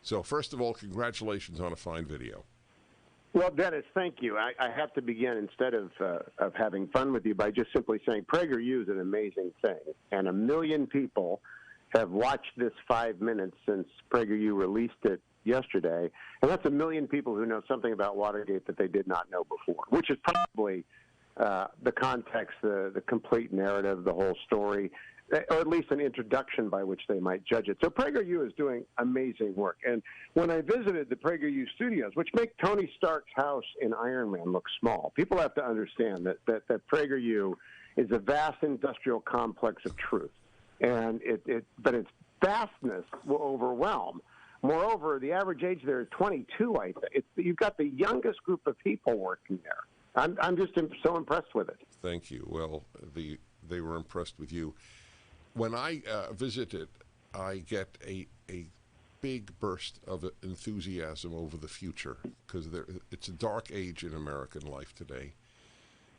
So first of all, congratulations on a fine video. Well, Dennis, thank you. I have to begin, instead of having fun with you, by just simply saying Prageru is an amazing thing. And 1 million people have watched this 5 minutes since Prageru released it yesterday. And that's 1 million people who know something about Watergate that they did not know before, which is probably the context, the complete narrative, the whole story, or at least an introduction by which they might judge it. So Prageru is doing amazing work. And when I visited the Prageru studios, which make Tony Stark's house in Iron Man look small, people have to understand that Prageru is a vast industrial complex of truth. And but its vastness will overwhelm. Moreover, the average age there is 22, I think. You've got the youngest group of people working there. I'm just so impressed with it. Thank you. Well, they were impressed with you. When I visit it, I get a big burst of enthusiasm over the future, because it's a dark age in American life today,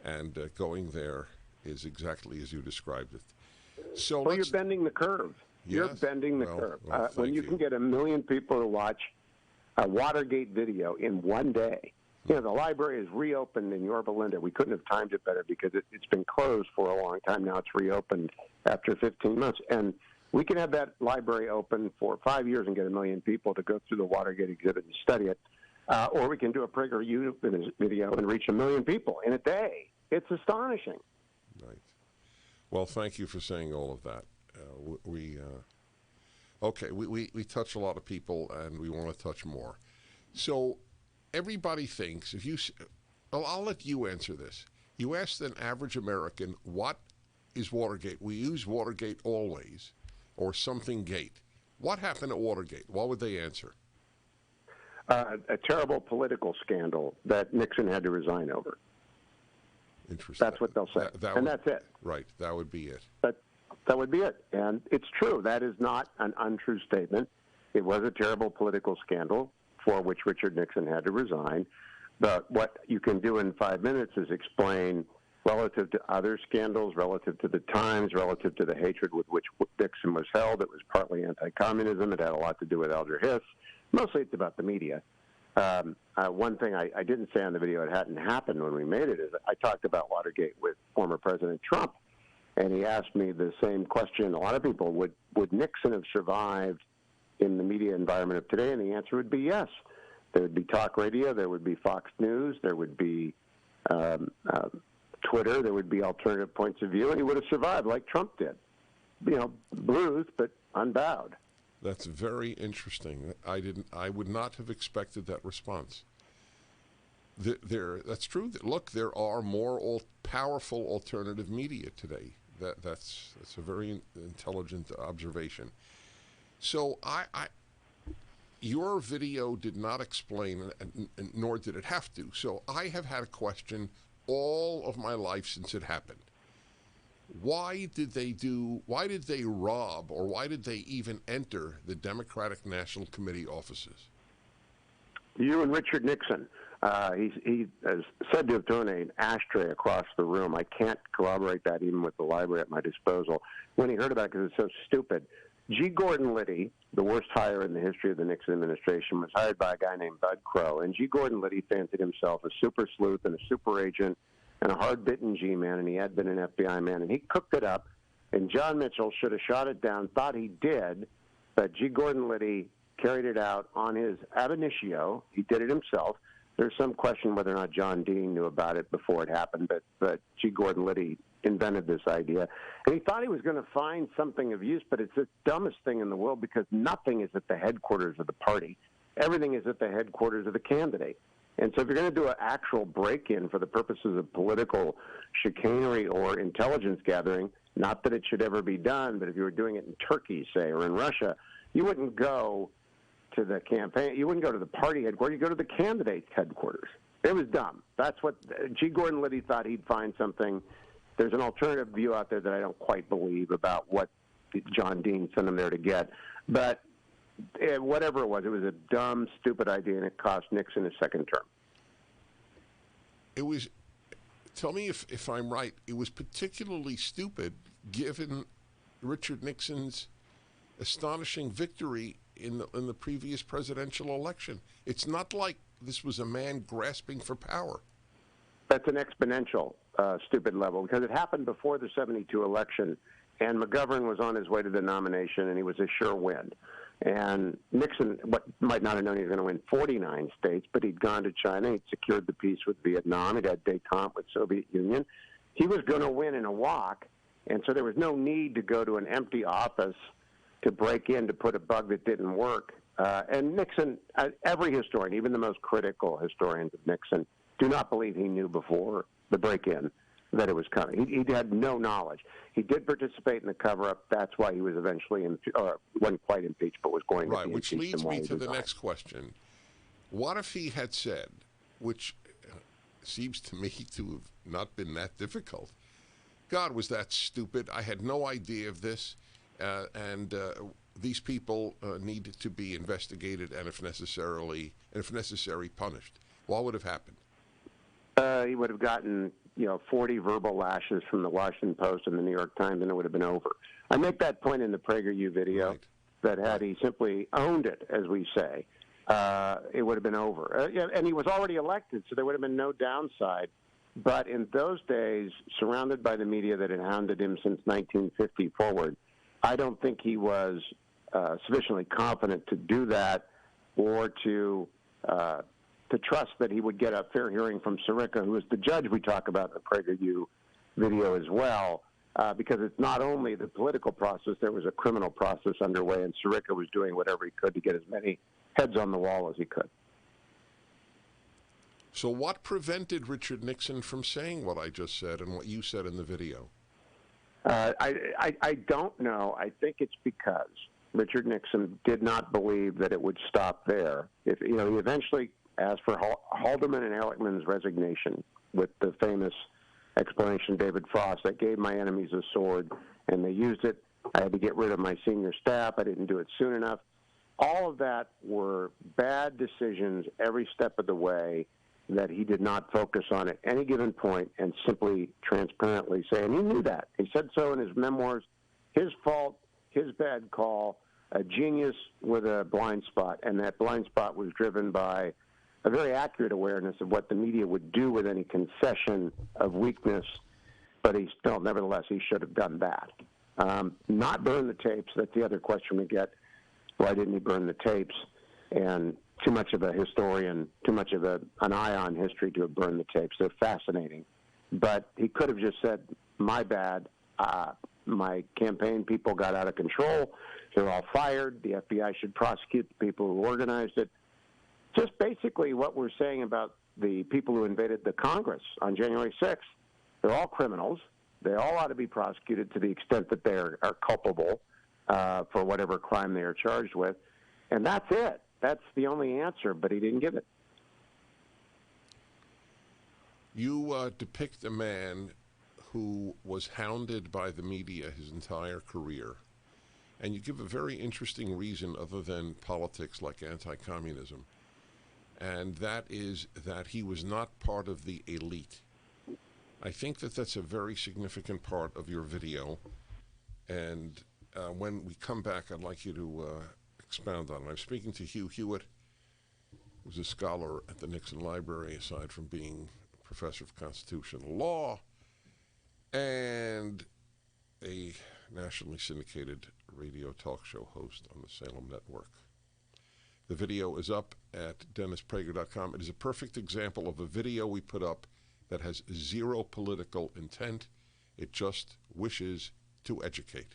and going there is exactly as you described it. So well, you're bending the curve. Yes. You're bending the curve. Well, when you can get 1 million people to watch a Watergate video in one day. You know, the library is reopened in Yorba Linda. We couldn't have timed it better because it's been closed for a long time. Now it's reopened after 15 months. And we can have that library open for 5 years and get 1 million people to go through the Watergate exhibit and study it. Or we can do a Prageru video and reach 1 million people in a day. It's astonishing. Right. Well, thank you for saying all of that. We touch a lot of people, and we want to touch more. So everybody thinks, I'll let you answer this. You asked an average American, what is Watergate? We use Watergate always, or something gate. What happened at Watergate? What would they answer? A terrible political scandal that Nixon had to resign over. Interesting. That's what they'll say. That's it. Right. That would be it. That would be it. And it's true. That is not an untrue statement. It was a terrible political scandal for which Richard Nixon had to resign. But what you can do in 5 minutes is explain, relative to other scandals, relative to the times, relative to the hatred with which Nixon was held. It was partly anti-communism. It had a lot to do with Elder Hiss. Mostly it's about the media. One thing I didn't say on the video, it hadn't happened when we made it, is I talked about Watergate with former President Trump. And he asked me the same question. A lot of people, would Nixon have survived in the media environment of today? And the answer would be yes. There would be talk radio, there would be Fox News, there would be Twitter, there would be alternative points of view, and he would have survived like Trump did. You know, bruised but unbowed. That's very interesting. I would not have expected that response. That's true. Look, there are more powerful alternative media today. That's a very intelligent observation. So your video did not explain, and nor did it have to. So I have had a question all of my life since it happened. Why did they rob, or why did they even enter the Democratic National Committee offices? You and Richard Nixon. He is said to have thrown an ashtray across the room. I can't corroborate that even with the library at my disposal. When he heard about it, because it's so stupid, G. Gordon Liddy, the worst hire in the history of the Nixon administration, was hired by a guy named Bud Crow. And G. Gordon Liddy fancied himself a super sleuth and a super agent and a hard-bitten G-man, and he had been an FBI man. And he cooked it up, and John Mitchell should have shot it down, thought he did, but G. Gordon Liddy carried it out on his ab initio. He did it himself. There's some question whether or not John Dean knew about it before it happened, but G. Gordon Liddy invented this idea. And he thought he was going to find something of use, but it's the dumbest thing in the world because nothing is at the headquarters of the party. Everything is at the headquarters of the candidate. And so if you're going to do an actual break-in for the purposes of political chicanery or intelligence gathering, not that it should ever be done, but if you were doing it in Turkey, say, or in Russia, you wouldn't go to the campaign. You wouldn't go to the party headquarters. You go to the candidate's headquarters. It was dumb. That's what G. Gordon Liddy thought he'd find something. There's an alternative view out there that I don't quite believe about what John Dean sent him there to get. But whatever it was a dumb, stupid idea, and it cost Nixon his second term. It was, tell me if I'm right, it was particularly stupid given Richard Nixon's astonishing victory in the previous presidential election. It's not like this was a man grasping for power. That's an exponential stupid level, because it happened before the 72 election, and McGovern was on his way to the nomination, and he was a sure win. And Nixon might not have known he was going to win 49 states, but he'd gone to China, he'd secured the peace with Vietnam, he'd had détente with Soviet Union. He was going to win in a walk, and so there was no need to go to an empty office to break in to put a bug that didn't work. And Nixon, every historian, even the most critical historians of Nixon, do not believe he knew before the break-in that it was coming. He had no knowledge. He did participate in the cover-up. That's why he was eventually, wasn't quite impeached, but was going to be impeached. Which leads me to the next question. What if he had said, which seems to me to have not been that difficult, God, was that stupid? I had no idea of this, and these people need to be investigated and, if necessary, punished. What would have happened? He would have gotten 40 verbal lashes from the Washington Post and the New York Times, and it would have been over. I make that point in the Prageru video, right, that had he simply owned it, as we say, it would have been over. And he was already elected, so there would have been no downside. But in those days, surrounded by the media that had hounded him since 1950 forward, I don't think he was sufficiently confident to do that, or to trust that he would get a fair hearing from Sirica, who is the judge we talk about in the Prageru video as well, because it's not only the political process, there was a criminal process underway, and Sirica was doing whatever he could to get as many heads on the wall as he could. So what prevented Richard Nixon from saying what I just said and what you said in the video? I don't know. I think it's because Richard Nixon did not believe that it would stop there. He eventually asked for Haldeman and Ehrlichman's resignation with the famous explanation, David Frost, that gave my enemies a sword, and they used it. I had to get rid of my senior staff. I didn't do it soon enough. All of that were bad decisions every step of the way that he did not focus on at any given point and simply transparently say, and he knew that. He said so in his memoirs, his fault, his bad call, a genius with a blind spot, and that blind spot was driven by a very accurate awareness of what the media would do with any concession of weakness, but nevertheless, he should have done that. Not burn the tapes. That's the other question we get. Why didn't he burn the tapes? And too much of a historian, too much of an eye on history to have burned the tapes. They're fascinating. But he could have just said, my bad, my campaign people got out of control, they're all fired, the FBI should prosecute the people who organized it. Just basically what we're saying about the people who invaded the Congress on January 6th. They're all criminals. They all ought to be prosecuted to the extent that they are culpable for whatever crime they are charged with. And that's it. That's the only answer, but he didn't give it. You depict a man who was hounded by the media his entire career, and you give a very interesting reason other than politics like anti-communism, and that is that he was not part of the elite. I think that that's a very significant part of your video, and when we come back, I'd like you to expound on it. I'm speaking to Hugh Hewitt, who's a scholar at the Nixon Library, aside from being a professor of constitutional law and a nationally syndicated radio talk show host on the Salem Network. The video is up at DennisPrager.com. It is a perfect example of a video we put up that has zero political intent. It just wishes to educate.